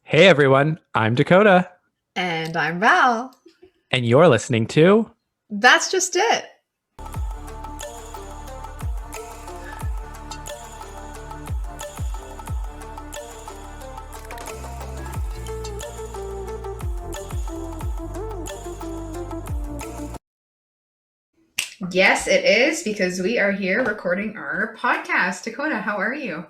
Hey everyone, I'm Dakota, And I'm Val. and you're listening to That's just it. Yes, it is because we are here recording our podcast. Dakota, how are you?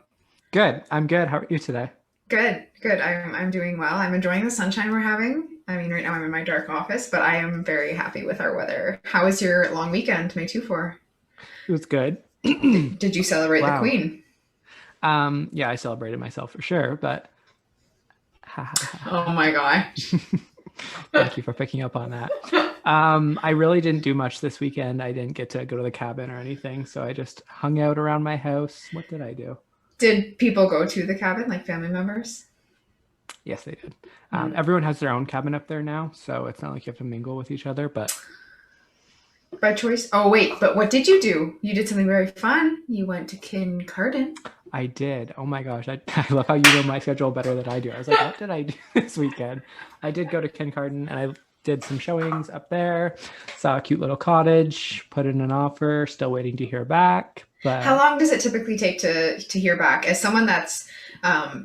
Good. I'm good. How are you today? Good, good. I'm doing well. I'm enjoying the sunshine we're having. I mean, right now I'm in my dark office, but I am very happy with our weather. How was your long weekend, May 2 4? It was good. Did you celebrate the Wow. Queen? Yeah, I celebrated myself for sure, but Oh my gosh. thank you for picking up on that. I really didn't do much this weekend. I didn't get to go to the cabin or anything, so I just hung out around my house. What did I do? Did people go to the cabin, like family members? Yes, they did. Mm. Everyone has their own cabin up there now, so it's not like you have to mingle with each other, but By choice? Oh, wait, but what did you do? You did something very fun. You went to Kincardine. I did. Oh my gosh. I love how you know my schedule better than I do. I was like, what did I do this weekend? I did go to Kincardine and I did some showings up there. Saw a cute little cottage, put in an offer, still waiting to hear back. How But long does it typically take to hear back? As someone that's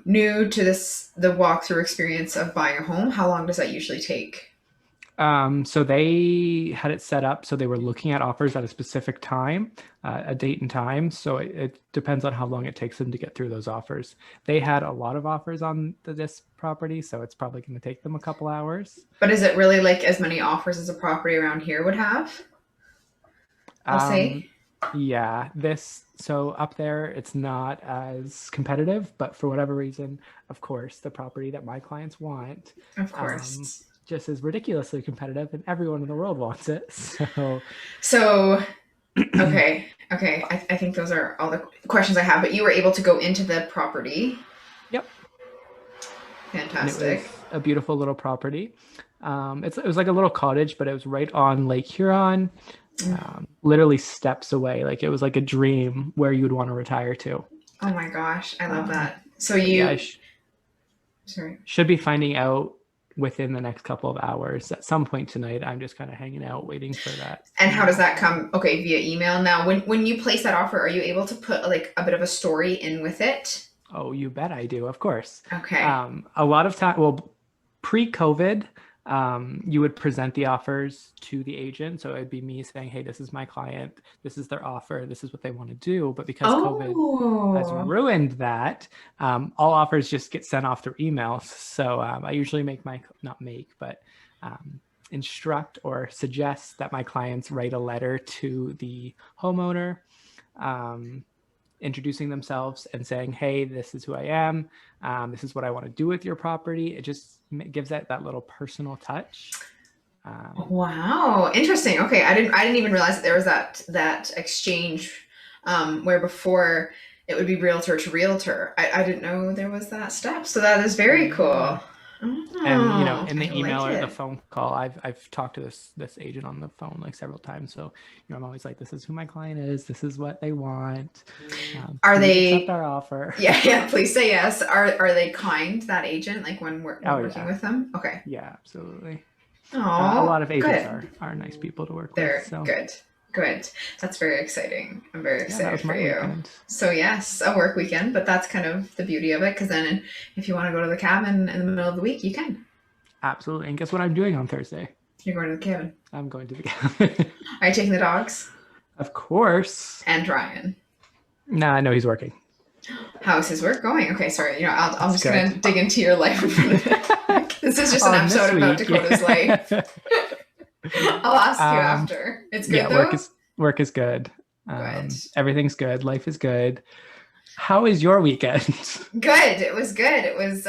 new to the walkthrough experience of buying a home, how long does that usually take? so they had it set up so they were looking at offers at a specific time, a date and time. So it depends on how long it takes them to get through those offers. They had a lot of offers on this property, so it's probably going to take them a couple hours. But is it really like as many offers as a property around here would have? I'll Um, say, yeah, this so up there it's not as competitive, but for whatever reason, of course, the property that my clients want of um, course. just is ridiculously competitive, and everyone in the world wants it. So, So, okay, okay. I think those are all the questions I have. But you were able to go into the property. yep, and it Fantastic. was a beautiful little property. It was like a little cottage, but it was right on Lake Huron, literally steps away. Like it was like a dream where you'd want to retire to. Oh my gosh, I love Um, that. So but yeah, sorry. should be finding out within the next couple of hours. At some point tonight, I'm just kind of hanging out waiting for that And how does email. that come? Okay, via email. Now, when you place that offer, are you able to put like a bit of a story in with it? Oh, you bet I do, of course. Okay. A lot of time, well, pre-COVID, you would present the offers to the agent. So it'd be me saying, hey, this is my client, this is their offer, this is what they want to do. But because COVID has Oh, ruined that, all offers just get sent off through email. So I usually make my, not make, but um, instruct or suggest that my clients write a letter to the homeowner. Um, Introducing themselves and saying, hey, this is who I am. This is what I want to do with your property. It just gives that little personal touch. Um, wow. Interesting. Okay, I didn't even realize that there was that exchange where before it would be realtor to realtor. I didn't know there was that step. So that is very yeah. cool. And Oh, in I the email like or the it. phone call, I've talked to this agent on the phone like several times. So I'm always like, this is who my client is. This is what they want. Are Please accept they our offer. Yeah, yeah, please say yes. Are they kind, that agent, like when Oh working yeah, with them? Okay. yeah, absolutely. A Oh, lot of agents good. are nice people to work with. They're So good. Good. That's very exciting. I'm very yeah, that excited was for my you. weekend. So yes, a work weekend, but that's kind of the beauty of it. Because then, if you want to go to the cabin in the middle of the week, you can. Absolutely. And guess what I'm doing on Thursday? You're going to the cabin. I'm going to the cabin. Are you taking the dogs Of course. and Ryan? No, I know he's working. How's his work going? Okay, sorry. I'm It's just gonna good. dig into your life a bit. This is just an On this episode about week, Dakota's life. yeah. I'll ask you um, after. It's yeah, good though. work is good. Good. Everything's good. Life is good. How is your weekend? Good. It was good. It was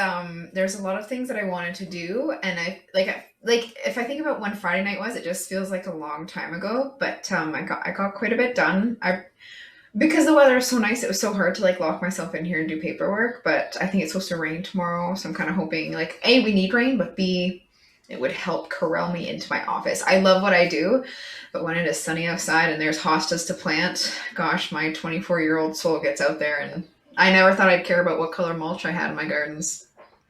there's a lot of things that I wanted to do, and like if I think about when Friday night was, it just feels like a long time ago, but I got quite a bit done. I Because the weather is so nice, it was so hard to like lock myself in here and do paperwork, but I think it's supposed to rain tomorrow, so I'm kind of hoping like A, we need rain, but B, it would help corral me into my office. I love what I do, but when it is sunny outside and there's hostas to plant, gosh, my 24-year-old soul gets out there, and I never thought I'd care about what color mulch I had in my gardens.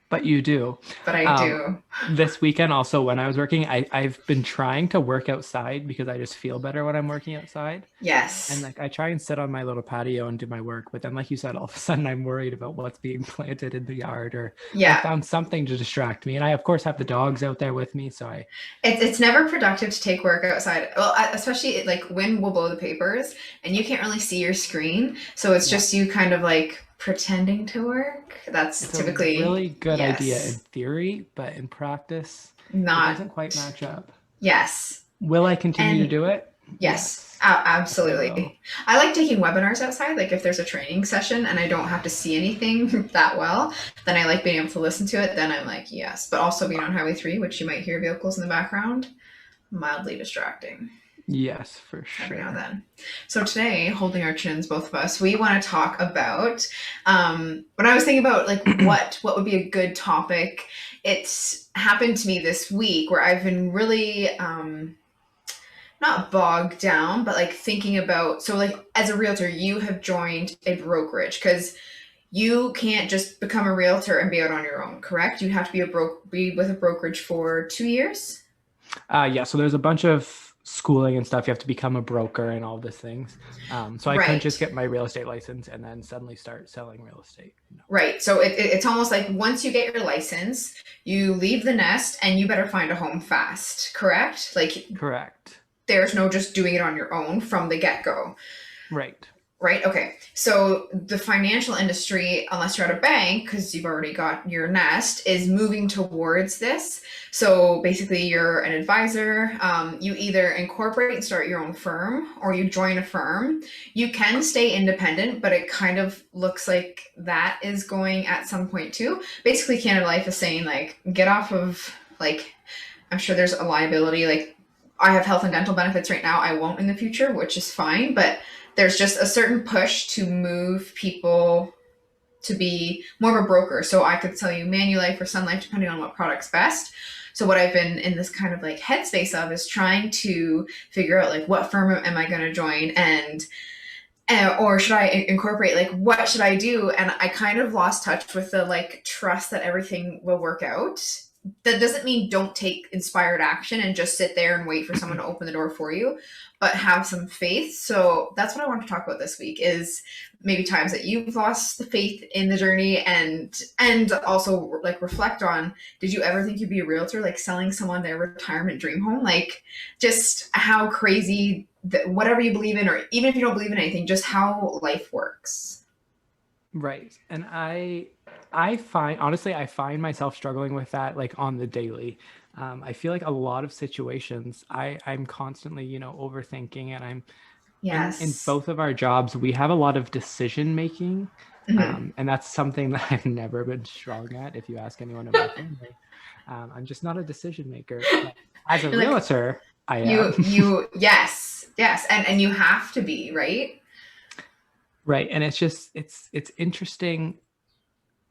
but you do. but I Um, do. this weekend, also, when I was working, I've been trying to work outside because I just feel better when I'm working outside. And Yes. like I try and sit on my little patio and do my work, but then like you said, all of a sudden I'm worried about what's being planted in the yard, or I Yeah. found something to distract me. And I of course have the dogs out there with me, so I It's never productive to take work outside. Well, especially like wind will blow the papers and you can't really see your screen. So it's yeah, just you kind of like pretending to work. That's it's a typically, really good idea in yes, theory, but in practice, it not, doesn't quite match up. yes. Will I continue to And do it? yes, Yes, yes, I will. absolutely. I like taking webinars outside. Like if there's a training session and I don't have to see anything that well, then I like being able to listen to it. Then I'm like, yes. But also being on Highway 3, which you might hear vehicles in the background, mildly distracting Yes, for every now and sure. then. So today, holding our chins, both of us, we want to talk about. When I was thinking about like what would be a good topic, it's happened to me this week where I've been really not bogged down, but like thinking about. So like as a realtor, you have joined a brokerage because you can't just become a realtor and be out on your own. Correct? You have to be with a brokerage for 2 years. Yeah, so there's a bunch of schooling and stuff. You have to become a broker and all these things. So I couldn't just Right. get my real estate license and then suddenly start selling real estate. No. Right. So it's almost like once you get your license, you leave the nest and you better find a home fast, correct? Like Correct. there's no just doing it on your own from the get go. Right. Right. Okay. So the financial industry, unless you're at a bank, because you've already got your nest, is moving towards this. So basically, you're an advisor. You either incorporate and start your own firm or you join a firm. You can stay independent, but it kind of looks like that is going at some point too. Basically, Canada Life is saying, like, get off of, like, I'm sure there's a liability. Like, I have health and dental benefits right now. I won't in the future, which is fine. But there's just a certain push to move people to be more of a broker. So I could sell you Manulife or Sun Life depending on what product's best. So what I've been in this kind of like headspace of is trying to figure out like what firm am I going to join and or should I incorporate like what should I do? And I kind of lost touch with the like trust that everything will work out. That doesn't mean don't take inspired action and just sit there and wait for someone to open the door for you, but have some faith. So that's what I want to talk about this week is maybe times that you've lost the faith in the journey and also like reflect on, did you ever think you'd be a realtor, like selling someone their retirement dream home? Like just how crazy that whatever you believe in, or even if you don't believe in anything, just how life works. Right. And I find honestly, I find myself struggling with that like on the daily. I feel like a lot of situations I'm constantly, overthinking, and I'm in Yes. both of our jobs, we have a lot of decision making. Mm-hmm. And that's something that I've never been strong at. If you ask anyone in my family, I'm just not a decision maker. But as a You're like realtor, I am. you yes, yes, and you have to be right. Right. And it's just, it's interesting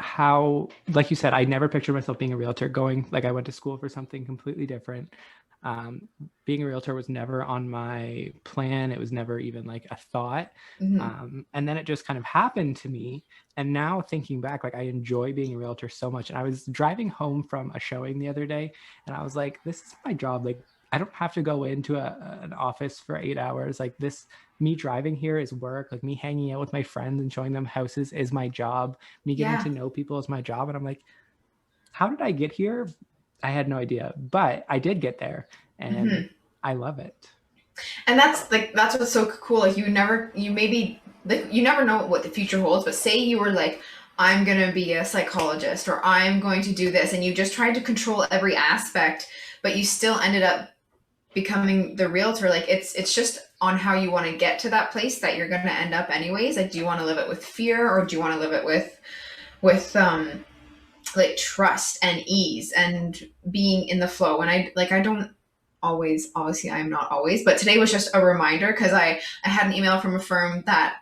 how, like you said, I never pictured myself being a realtor, going like I went to school for something completely different. Um, Being a realtor was never on my plan. It was never even like a thought. Mm-hmm. And then it just kind of happened to me. And now thinking back, like I enjoy being a realtor so much. And I was driving home from a showing the other day and I was like, this is my job. Like I don't have to go into an office for 8 hours. Like this, me driving here is work. Like me hanging out with my friends and showing them houses is my job. Me getting Yeah. to know people is my job. And I'm like, how did I get here? I had no idea, but I did get there and Mm-hmm. I love it. And that's what's so cool. Like you maybe like you never know what the future holds, but say you were like, I'm gonna be a psychologist or I'm going to do this, and you just tried to control every aspect, but you still ended up becoming the realtor. Like it's just on how you want to get to that place that you're gonna end up anyways. Like do you want to live it with fear or do you want to live it with like trust and ease and being in the flow? And I don't always, obviously I'm not always, but today was just a reminder because I had an email from a firm that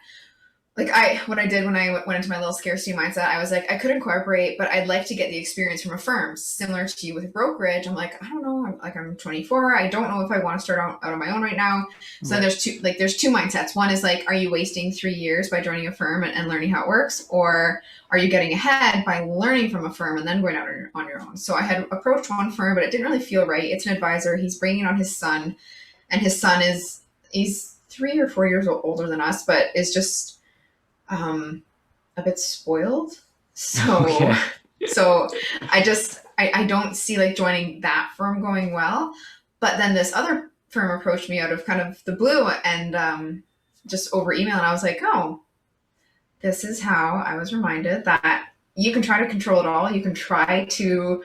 like what I did when I went into my little scarcity mindset, I was like, I could incorporate, but I'd like to get the experience from a firm. Similar to you with brokerage, I'm like, I don't know. I'm 24. I don't know if I want to start out on my own right now. So Right. there's two mindsets. One is like, are you wasting 3 years by joining a firm and learning how it works, or are you getting ahead by learning from a firm and then going out on your own? So I had approached one firm, but it didn't really feel right. It's an advisor. He's bringing on his son, and his son he's 3 or 4 years older than us, but is just um, a bit spoiled. So Okay. so I don't see like joining that firm going well. But then this other firm approached me out of kind of the blue and just over email, and I was like, oh, this is how I was reminded that you can try to control it all. You can try to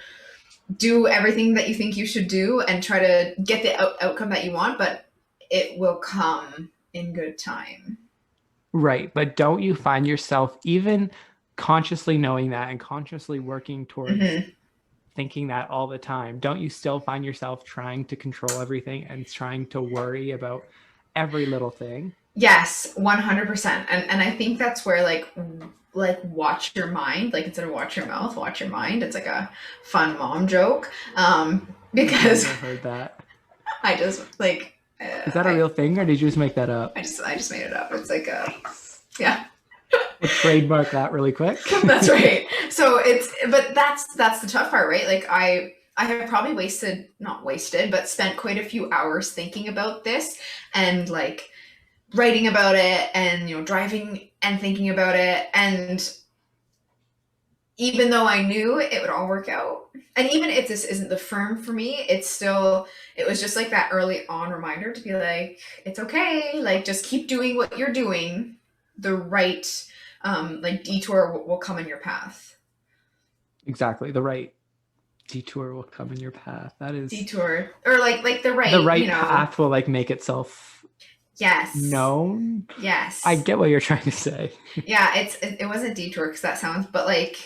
do everything that you think you should do and try to get the outcome that you want, but it will come in good time. Right. But don't you find yourself even consciously knowing that and consciously working towards Mm-hmm. thinking that all the time? Don't you still find yourself trying to control everything and trying to worry about every little thing? Yes, 100%. And I think that's where like watch your mind, like instead of watch your mouth, watch your mind. It's like a fun mom joke. I've Because never heard that. I just like Is that a real thing or did you just make that up? I just made it up. It's like a Nice. yeah. We'll trademark that really quick. That's right. So it's but that's the tough part, right? Like I have probably not wasted, but spent quite a few hours thinking about this and like writing about it and driving and thinking about it, and even though I knew it would all work out, and even if this isn't the firm for me, it was just like that early on reminder to be like, it's okay, like just keep doing what you're doing. The right like detour will come in your path. Exactly. The right detour will come in your path. That is Detour, or like the the right, right path will like make itself yes, known. I yes, get what you're trying to say. yeah. It wasn't detour because that sounds, but like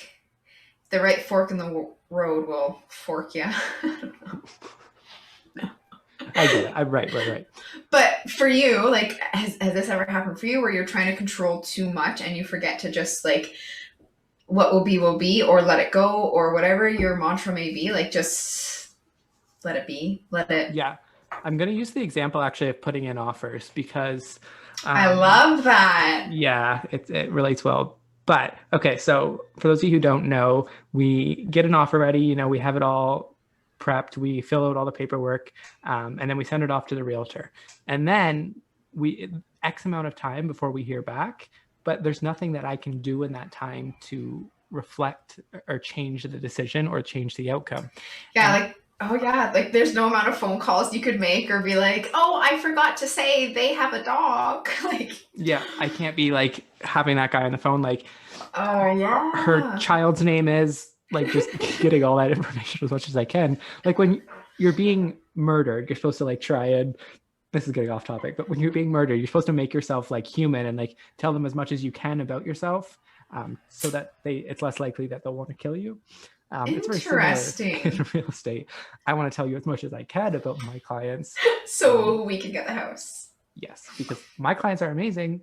the right fork in the road will fork you. I get it. I'm right. But for you, like, has this ever happened for you where you're trying to control too much and you forget to just like what will be, or let it go, or whatever your mantra may be? Like, just let it be. Let it. Yeah. I'm going to use the example actually of putting in offers because, I um, love that. yeah, it relates well. But okay, so for those of you who don't know, we get an offer ready. We have it all prepped. We fill out all the paperwork, and then we send it off to the realtor. And then we X amount of time before we hear back. But there's nothing that I can do in that time to reflect or change the decision or change the outcome. Yeah, And like, oh yeah, like there's no amount of phone calls you could make or be like, oh, I forgot to say they have a dog. Like, yeah, I can't be like having that guy on the phone like oh her yeah. child's name is, like just getting all that information as much as I can. Like when you're being murdered, you're supposed to like try and, this is getting off topic, but when you're being murdered, you're supposed to make yourself like human and like tell them as much as you can about yourself, so that it's less likely that they'll want to kill you. It's very similar in Interesting. real estate. I want to tell you as much as I can about my clients. So we can get the house. Yes, because my clients are amazing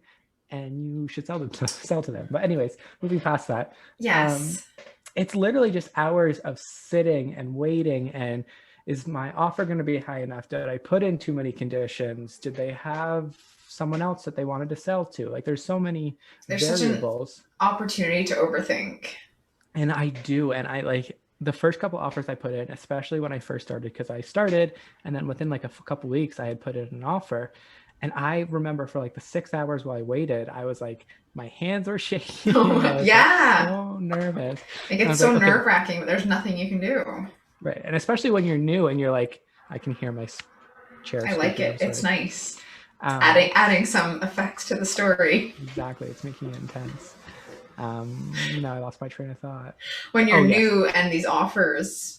and you should sell to them. But anyways, moving past that, um, Yes. it's literally just hours of sitting and waiting. And is my offer going to be high enough? Did I put in too many conditions? Did they have someone else that they wanted to sell to? Like there's so many There's such an variables. opportunity to overthink. And I do. And I like the first couple offers I put in, especially when I first started, because I started and then within like a couple weeks, I had put in an offer. And I remember for like the 6 hours while I waited, I was like, my hands were shaking. I was like Yeah. so nervous. Like And I it's was like, so okay, nerve wracking, but there's nothing you can do. right. And especially when you're new and you're like, I can hear my chair I like squeaking. I'm it. It's sorry. nice. It's Um, adding some effects to the story. exactly. It's making it intense. Now I lost my train of thought. When you're Oh, yes. new and these offers.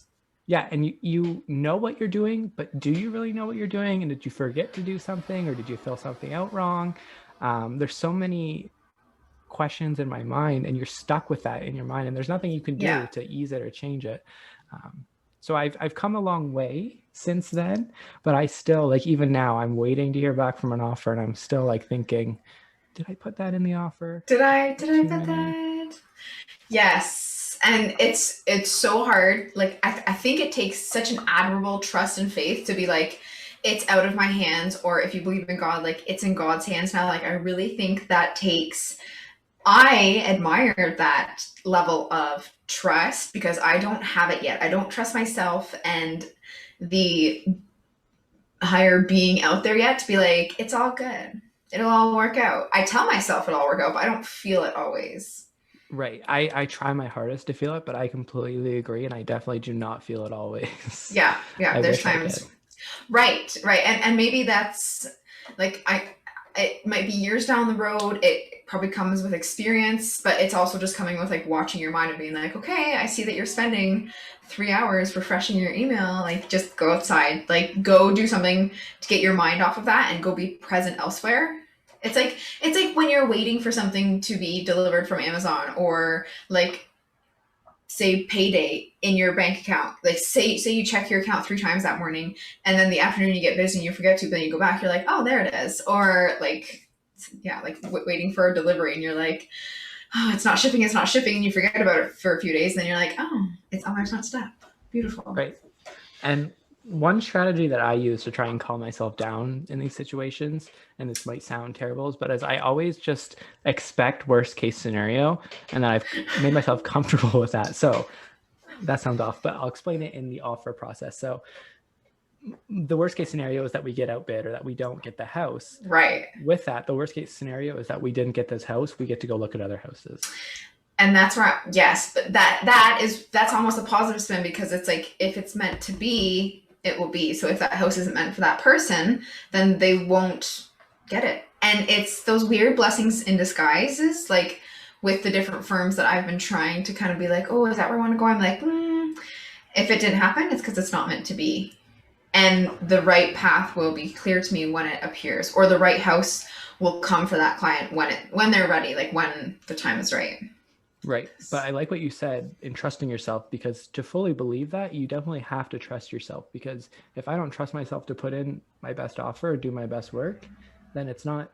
Yeah, and you know what you're doing, but do you really know what you're doing? And did you forget to do something, or did you fill something out wrong? There's so many questions in my mind, and you're stuck with that in your mind, and there's nothing you can do Yeah. to ease it or change it. So I've come a long way since then, but I still like even now I'm waiting to hear back from an offer, and I'm still like thinking, did I put that in the offer? Did I Too put many. that? Yes. And it's so hard. Like I think it takes such an admirable trust and faith to be like, it's out of my hands, or if you believe in God, like it's in God's hands now. Like I really think that takes, I admire that level of trust because I don't have it yet. I don't trust myself and the higher being out there yet to be like, it's all good. It'll all work out. I tell myself it'll all work out, but I don't feel it always. Right. I try my hardest to feel it, but I completely agree. And I definitely do not feel it always. Yeah, yeah. I There's wish I times, did. right, right, and maybe that's like it might be years down the road. It probably comes with experience, but it's also just coming with like watching your mind and being like, okay, I see that you're spending 3 hours refreshing your email. Like, just go outside, like go do something to get your mind off of that and go be present elsewhere. It's like when you're waiting for something to be delivered from Amazon, or like say payday in your bank account. Like say you check your account 3 times that morning, and then the afternoon you get busy and you forget to, but then you go back, you're like, oh, there it is. Or like, yeah, like waiting for a delivery and you're like, oh, it's not shipping, and you forget about it for a few days, and then you're like, oh, it's on there's not step. Beautiful. Right. And one strategy that I use to try and calm myself down in these situations, and this might sound terrible, but as I always just expect worst case scenario, and then I've made myself comfortable with that. So that sounds off, but I'll explain it in the offer process. So the worst case scenario is that we get outbid or that we don't get the house. Right. With that, the worst case scenario is that we didn't get this house. We get to go look at other houses. And that's right. Yes, but that's almost a positive spin, because it's like, if it's meant to be, it will be. So if that house isn't meant for that person, then they won't get it. And it's those weird blessings in disguises, like with the different firms that I've been trying to kind of be like, oh, is that where I want to go? I'm like, if it didn't happen, it's because it's not meant to be. And the right path will be clear to me when it appears, or the right house will come for that client when they're ready, like when the time is right. Right. But I like what you said in trusting yourself, because to fully believe that, you definitely have to trust yourself. Because if I don't trust myself to put in my best offer or do my best work, then it's not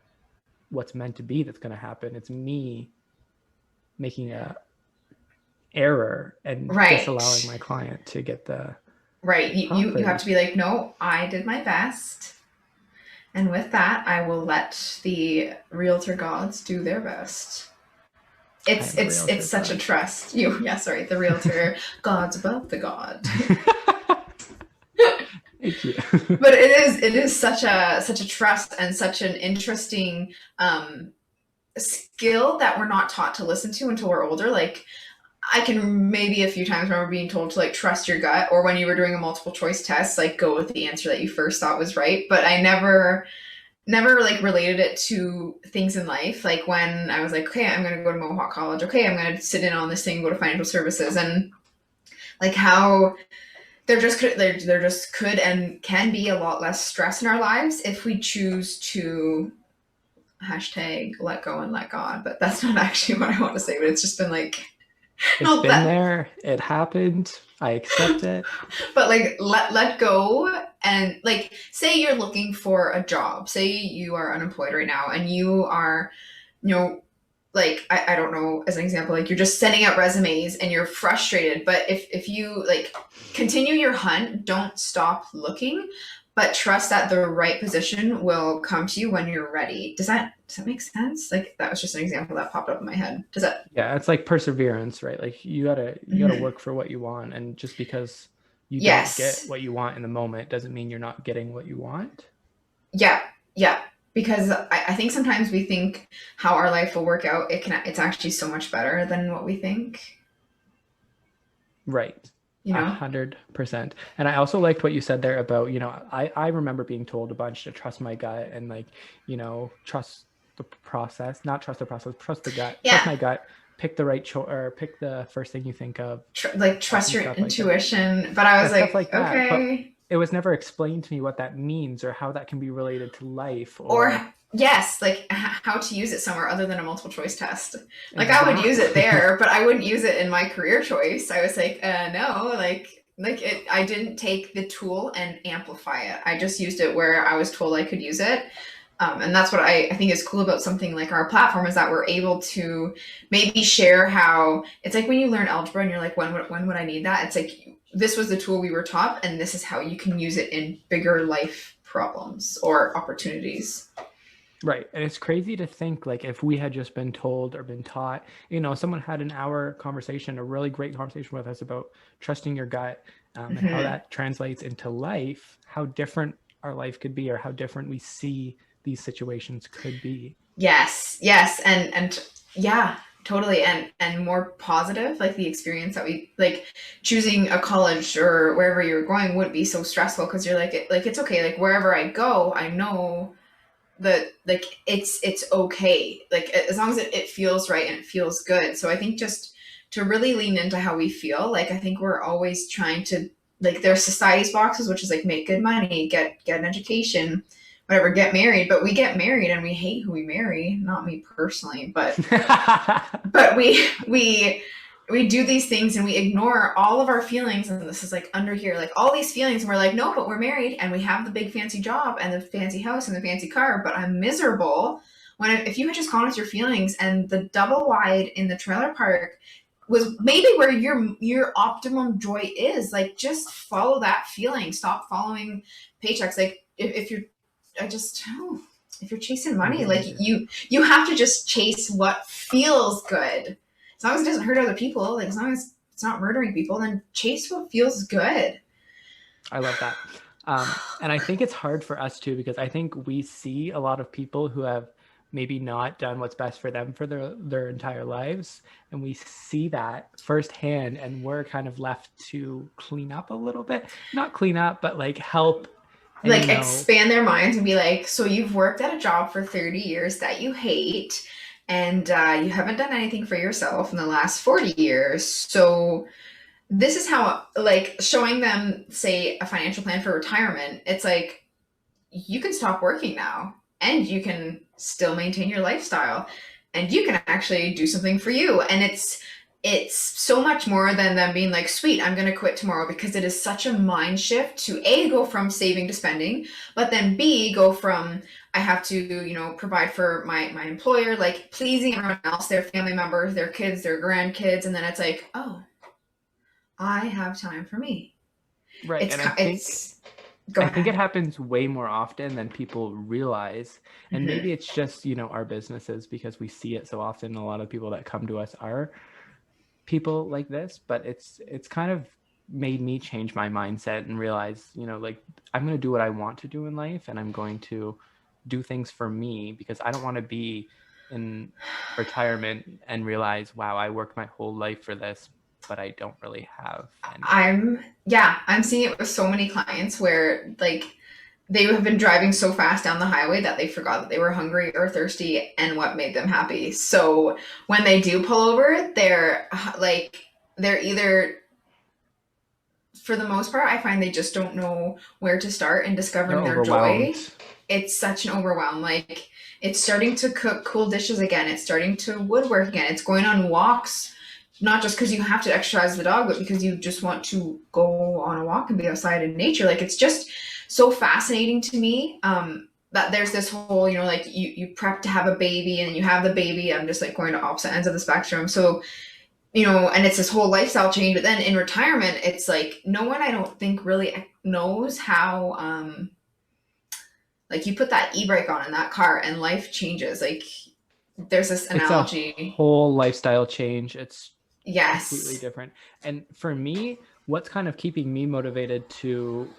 what's meant to be that's going to happen. It's me making a error and Right. disallowing my client to get the Right. You have to be like, no, I did my best. And with that, I will let the realtor gods do their best. It's such a trust. The realtor gods above the god. Thank you. But it is such a trust and such an interesting skill that we're not taught to listen to until we're older. Like, I can maybe a few times remember being told to like trust your gut, or when you were doing a multiple choice test, like go with the answer that you first thought was right. But I never like related it to things in life. Like when I was like, okay, I'm going to go to Mohawk College. Okay, I'm going to sit in on this thing, go to financial services, and like how there just could and can be a lot less stress in our lives if we choose to hashtag let go and let God. But that's not actually what I want to say. But it's just been like, It's been there. It happened. I accept it. But like let go. And like, say you're looking for a job. Say you are unemployed right now, and you are, like, I don't know, as an example, like you're just sending out resumes and you're frustrated. But if you like continue your hunt, don't stop looking, but trust that the right position will come to you when you're ready. Does that make sense? Like, that was just an example that popped up in my head. Does that? Yeah, it's like perseverance, right? Like you gotta work for what you want, and just because you Yes. don't get what you want in the moment doesn't mean you're not getting what you want. Yeah, yeah. Because I think sometimes we think how our life will work out. It's actually so much better than what we think. Right. You know? 100%. And I also liked what you said there about, I remember being told a bunch to trust my gut and like, trust the process, not trust the process, trust the gut, Yeah. trust my gut, pick the right choice, or pick the first thing you think of. Trust your intuition. But I was like that, okay. It was never explained to me what that means or how that can be related to life. Or yes, like how to use it somewhere other than a multiple choice test. Like, I would use it there, but I wouldn't use it in my career choice. I was like, no, I didn't take the tool and amplify it. I just used it where I was told I could use it. And that's what I think is cool about something like our platform, is that we're able to maybe share how it's like when you learn algebra and you're like, when would I need that? It's like, this was the tool we were taught, and this is how you can use it in bigger life problems or opportunities. Right. And it's crazy to think like if we had just been told or been taught, someone had an hour conversation, a really great conversation with us about trusting your gut, and how Mm-hmm. that translates into life, how different our life could be or how different we see these situations could be. Yes, yes, and yeah, totally, and more positive. Like the experience that we like choosing a college or wherever you're going would be so stressful because you're like, like it's okay. Like wherever I go, I know that like it's okay. Like as long as it feels right and it feels good. So I think just to really lean into how we feel. Like I think we're always trying to, like, there's society's boxes, which is like make good money, get an education, whatever, get married. But we get married and we hate who we marry. Not me personally, but we do these things and we ignore all of our feelings, and this is like under here, like all these feelings, and we're like, no, but we're married and we have the big fancy job and the fancy house and the fancy car, but I'm miserable. When if you had just gone with your feelings, and the double wide in the trailer park was maybe where your optimum joy is, like just follow that feeling, stop following paychecks. Like if you're I just oh, if you're chasing money, like Yeah. you have to just chase what feels good. As long as it doesn't hurt other people, like as long as it's not murdering people, then chase what feels good. I love that. And I think it's hard for us too, because I think we see a lot of people who have maybe not done what's best for them for their entire lives. And we see that firsthand, and we're kind of left to clean up a little bit, not clean up, but like help. And, Like expand their minds and be like, so you've worked at a job for 30 years that you hate, and you haven't done anything for yourself in the last 40 years. So this is how, like, showing them, say, a financial plan for retirement. It's like, you can stop working now and you can still maintain your lifestyle and you can actually do something for you. And it's so much more than them being like, sweet, I'm going to quit tomorrow, because it is such a mind shift to A, go from saving to spending, but then B, go from, I have to, provide for my employer, like pleasing everyone else, their family members, their kids, their grandkids. And then it's like, oh, I have time for me. right. It's, And I think it's, go I think it ahead. happens way more often than people realize. And Mm-hmm. maybe it's just, our businesses, because we see it so often. A lot of people that come to us are people like this, but it's kind of made me change my mindset and realize, like I'm going to do what I want to do in life, and I'm going to do things for me, because I don't want to be in retirement and realize, wow, I worked my whole life for this, but I don't really have anything. I'm seeing it with so many clients where like they have been driving so fast down the highway that they forgot that they were hungry or thirsty and what made them happy. So when they do pull over, they're either, for the most part, I find they just don't know where to start in They're discovering their overwhelmed. joy. It's such an overwhelm. Like it's starting to cook cool dishes again. It's starting to woodwork again. It's going on walks, not just because you have to exercise the dog, but because you just want to go on a walk and be outside in nature. Like it's just so fascinating to me. That there's this whole, like you prep to have a baby and you have the baby. I'm just like going to opposite ends of the spectrum. So and it's this whole lifestyle change. But then in retirement, it's like no one, I don't think, really knows how, like you put that e-brake on in that car and life changes. Like there's this It's a analogy. whole lifestyle change. It's completely Yes. different. And for me, what's kind of keeping me motivated to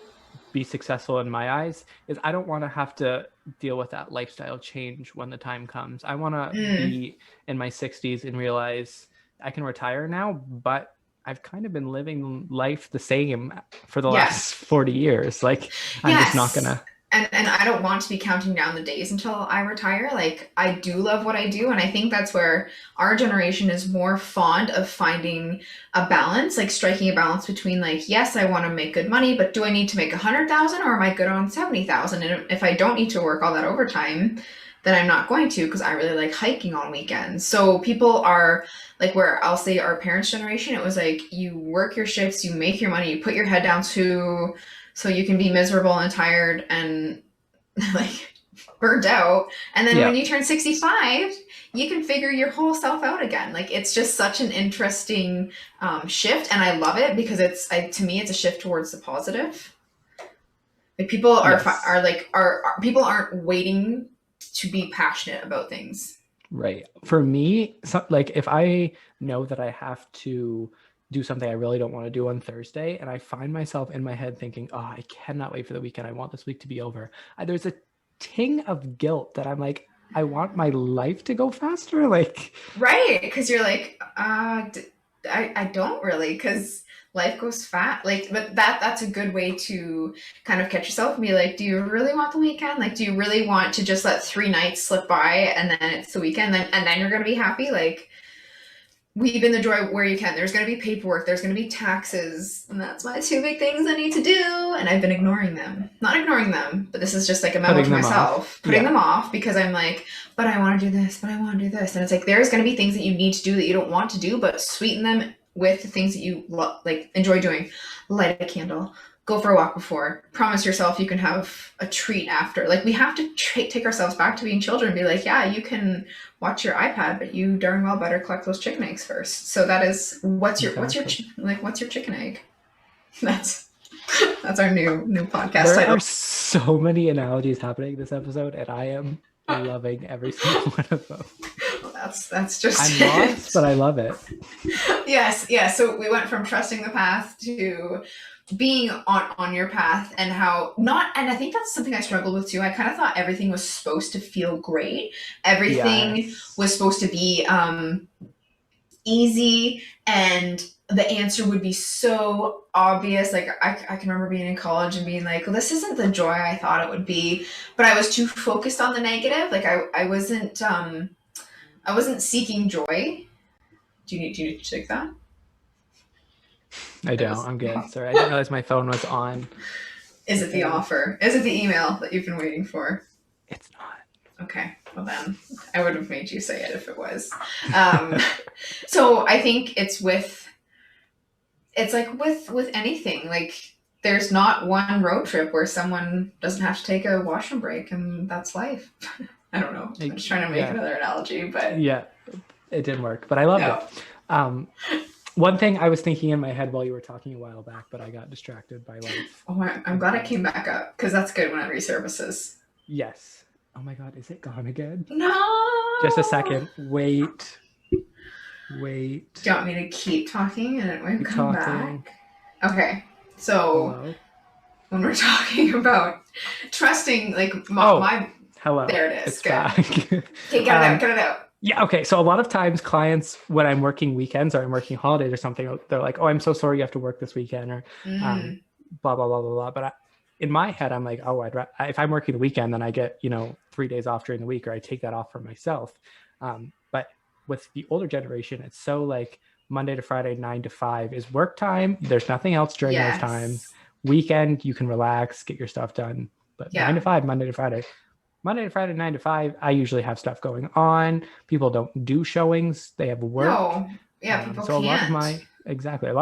be successful in my eyes is I don't want to have to deal with that lifestyle change when the time comes. I want to Mm, be in my 60s and realize I can retire now, but I've kind of been living life the same for the last yes. 40 years. Like, I'm just not Yes. gonna. And I don't want to be counting down the days until I retire. Like I do love what I do, and I think that's where our generation is more fond of finding a balance, like striking a balance between like, yes, I want to make good money, but do I need to make 100,000 or am I good on 70,000? And if I don't need to work all that overtime, then I'm not going to, because I really like hiking on weekends. So people are like, where I'll say our parents' generation, it was like you work your shifts, you make your money, you put your head down to so you can be miserable and tired and like burnt out. And then Yeah. when you turn 65, you can figure your whole self out again. Like it's just such an interesting shift, and I love it because to me it's a shift towards the positive. Like people Yes. are like are people aren't waiting to be passionate about things. Right. For me, like if I know that I have to do something I really don't want to do on Thursday, and I find myself in my head thinking, "Oh, I cannot wait for the weekend. I want this week to be over." There's a ting of guilt that I'm like, I want my life to go faster. Like, Right, because you're like, I don't really, because life goes fast. Like, but that's a good way to kind of catch yourself and be like, do you really want the weekend? Like, do you really want to just let 3 nights slip by and then it's the weekend, and then you're gonna be happy? Like, weave in the joy where you can. There's going to be paperwork, there's going to be taxes, and that's my two big things I need to do. And I've been ignoring them. Not ignoring them, but this is just like a memo putting to them off. myself, putting Yeah. them off because I'm like, but I want to do this, but I want to do this. And it's like, there's going to be things that you need to do that you don't want to do, but sweeten them with the things that you like enjoy doing. Light a candle, go for a walk before, promise yourself you can have a treat after. Like we have to take ourselves back to being children and be like, yeah, you can watch your iPad, but you darn well better collect those chicken eggs first. So that is Exactly. what's your chicken egg? That's that's our new podcast There title. are so many analogies happening this episode, and I am loving every single one of them. That's just I'm it. lost, but I love it. Yes, yeah. So we went from trusting the path to being on your path, and how not, and I think that's something I struggled with too. I kind of thought everything was supposed to feel great. Everything Yes. was supposed to be easy, and the answer would be so obvious. Like I can remember being in college and being like, well, this isn't the joy I thought it would be, but I was too focused on the negative. Like I wasn't seeking joy. Do you need to take that? I It don't. was, I'm good. Sorry. I didn't realize my phone was on. is it the Okay. offer? Is it the email that you've been waiting for? It's not. Okay, well then I would have made you say it if it was. Um, so I think it's like with anything. Like there's not one road trip where someone doesn't have to take a washroom break, and that's life. I don't know. I'm just trying to make Yeah. another analogy, but Yeah. It didn't work, but I loved no. it. Um, One thing I was thinking in my head while you were talking a while back, but I got distracted by life. Oh, I'm glad it came back up because that's good when it resurfaces. Yes. Oh my God. Is it gone again? Just a No. second. Wait. Wait. Do you want me to keep talking and it won't Keep come talking. back? Okay. So Hello. when we're talking about trusting, like Oh, my hello. there it is. It's Good. back. Okay, get it out. Get it out. Yeah. Okay. So a lot of times, clients, when I'm working weekends or I'm working holidays or something, they're like, "Oh, I'm so sorry you have to work this weekend," or um, Mm, blah blah blah blah blah. But in my head, I'm like, "Oh, if I'm working the weekend, then I get 3 days off during the week, or I take that off for myself." But with the older generation, it's so like Monday to Friday, 9 to 5 is work time. There's nothing else during those times. yes. Weekend, you can relax, get your stuff done. But nine Yeah. to five, Monday to Friday. Monday to Friday, 9 to 5, I usually have stuff going on. People don't do showings, they have work. No. Yeah, people So can't. a lot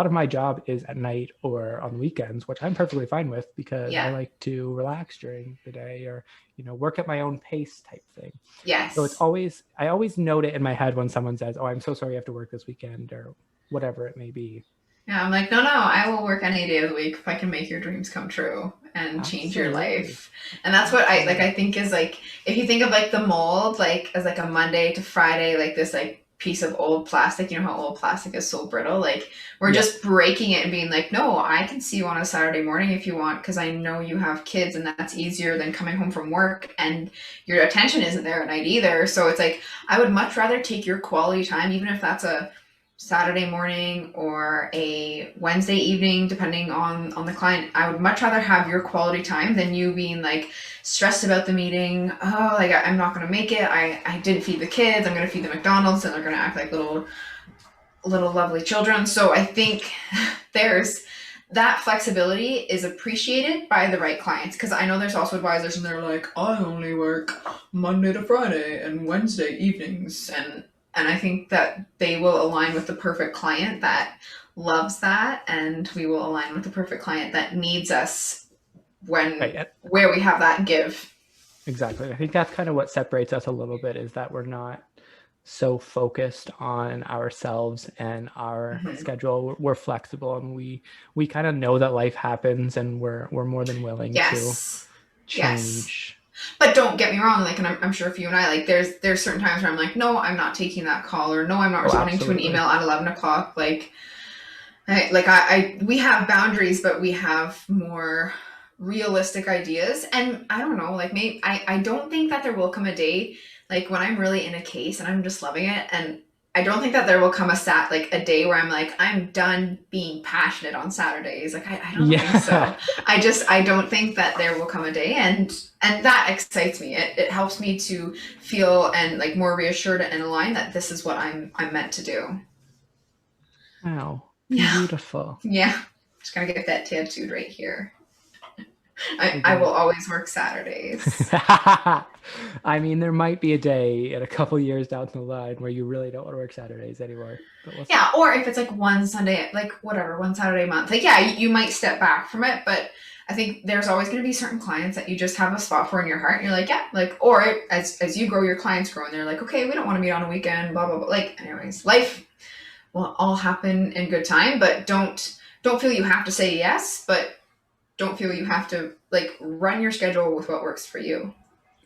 of my job is at night or on weekends, which I'm perfectly fine with because I Yeah. like to relax during the day or, work at my own pace type thing. So Yes. I always note it in my head when someone says, "Oh, I'm so sorry you have to work this weekend," or whatever it may be. Yeah, I'm like, no, no, I will work any day of the week if I can make your dreams come true and change your Absolutely. life. And that's what I like. Absolutely. I think is like, if you think of like the mold, like as like a Monday to Friday, like this like piece of old plastic. You know how old plastic is so brittle. Like we're Yep. just breaking it and being like, no, I can see you on a Saturday morning if you want, because I know you have kids, and that's easier than coming home from work and your attention isn't there at night either. So it's like I would much rather take your quality time, even if that's a Saturday morning or a Wednesday evening, depending on the client. I would much rather have your quality time than you being like stressed about the meeting. Oh, like I'm not gonna make it. I didn't feed the kids. I'm gonna feed the McDonald's, and they're gonna act like little lovely children. So I think there's that flexibility is appreciated by the right clients, because I know there's also advisors and they're like, I only work Monday to Friday and Wednesday evenings, and I think that they will align with the perfect client that loves that, and we will align with the perfect client that needs us when Right. where we have that give. Exactly. I think that's kind of what separates us a little bit, is that we're not so focused on ourselves and our Mhm. schedule. We're flexible, and we kind of know that life happens, and we're more than willing to Yes. Yes. change. But don't get me wrong, like, and I'm sure for you and I, like, there's certain times where I'm like, no, I'm not taking that call, or no, I'm not Oh, responding to an absolutely. email at 11 o'clock. Like, we have boundaries, but we have more realistic ideas. And I don't know, like, maybe I don't think that there will come a day, like, when I'm really in a case and I'm just loving it, and I don't think that there will come a day where I'm like, I'm done being passionate on Saturdays. Like, I don't think Yeah. so. I don't think that there will come a day, and that excites me. It helps me to feel and, like, more reassured and aligned that this is what I'm meant to do. Wow. Yeah. Beautiful. Yeah. Just gonna get that tattooed right here. You're I will gonna always work Saturdays. I mean, there might be a day in a couple years down the line where you really don't want to work Saturdays anymore, but we'll see. Yeah, or if it's like one Sunday, like whatever, one Saturday a month, like, yeah, you might step back from it, but I think there's always going to be certain clients that you just have a spot for in your heart. And you're like, yeah, like, or as you grow, your clients grow, and they're like, okay, we don't want to meet on a weekend, blah blah blah. Like, anyways, life will all happen in good time, but don't feel you have to say yes, but don't feel you have to, like, run your schedule with what works for you.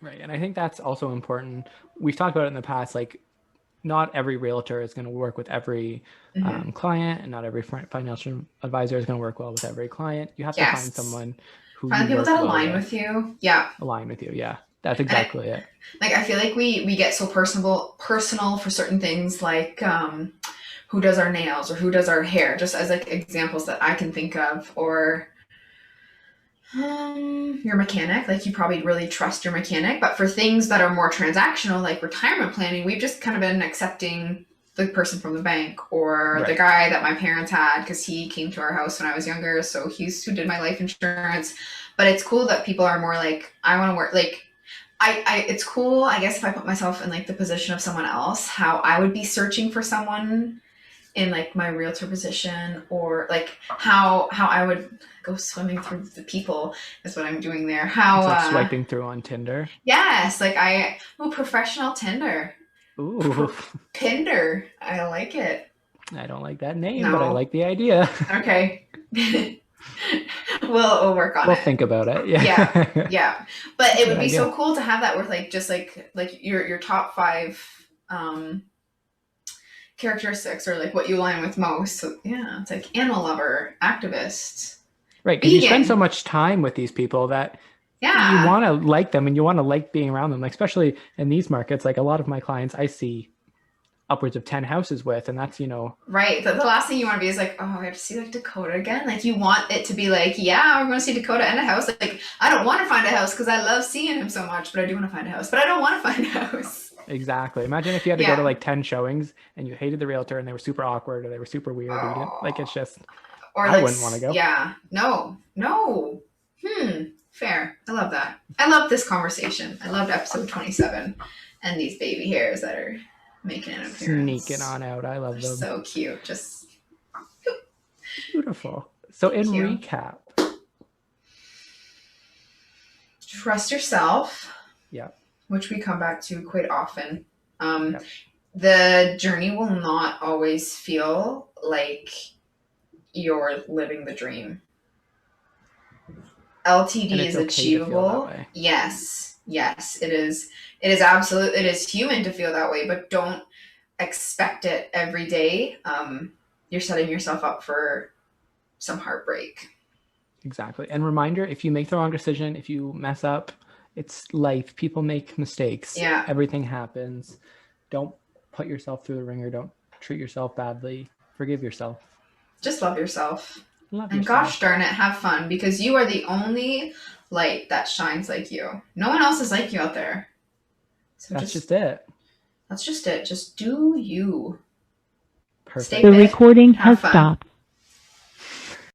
Right. And I think that's also important. We've talked about it in the past, like not every realtor is going to work with every Hmm. client, and not every financial advisor is going to work well with every client. You have to find Yes, someone who find you the people work that well align with, with you. Yeah. align with you. Yeah, that's And exactly it. like, I feel like we get so personal for certain things, like, who does our nails or who does our hair, just as, like, examples that I can think of, or your mechanic, like, you probably really trust your mechanic, but for things that are more transactional, like retirement planning, we've just kind of been accepting the person from the bank, or the Right. guy that my parents had because he came to our house when I was younger, so he's who did my life insurance. But it's cool that people are more like, I want to work, like, it's cool, I guess, if I put myself in, like, the position of someone else, how I would be searching for someone in, like, my realtor position, or like how I would go swimming through the people is what I'm doing there. How It's like swiping through on Tinder. yes, like, professional Tinder. Ooh, Pinder. I like it. I don't like that name, but I No. like the idea. Okay. we'll work on We'll it. think about it. Yeah. Yeah. Yeah. But it Good would be idea. so cool to have that with, like, just like your top five characteristics, or like what you align with most. So yeah, it's like animal lover, activist, Right. Because you spend so vegan. much time with these people that you Yeah. want to like them, and you want to like being around them, like especially in these markets. Like a lot of my clients I see upwards of 10 houses with, and that's, Right. The last thing you want to be is like, oh, I have to see, like, Dakota again. Like, you want it to be like, yeah, we're going to see Dakota and a house. Like, I don't want to find a house because I love seeing him so much, but I do want to find a house. But I don't want to find a house. exactly. Imagine if you had to go to Yeah. like 10 showings and you hated the realtor and they were super awkward or they were super weird, or you didn't like, it's Oh. just, Or I like, wouldn't want to go. yeah. No. No. Fair. I love that. I love this conversation. I loved episode 27 and these baby hairs that are making an Sneaking appearance. on out. I love They're them. so cute. Just Beautiful. So in thank you. recap, Trust yourself, yeah, which we come back to quite often. Um, yeah. the journey will not always feel like you're living the dream. And LTD it's is okay to feel that achievable. way. Yes. Yes, it is. It is absolute. It is human to feel that way, but don't expect it every day. You're setting yourself up for some heartbreak. Exactly. And reminder, if you make the wrong decision, if you mess up, it's life. People make mistakes. Yeah. Everything happens. Don't put yourself through the ringer. Don't treat yourself badly. Forgive yourself. Just love yourself. Love And yourself. gosh darn it, have fun, because you are the only light that shines like you. No one else is like you out there. So That's just it. that's just it. Just do you. Perfect. Stay The fit, recording have has fun. stopped.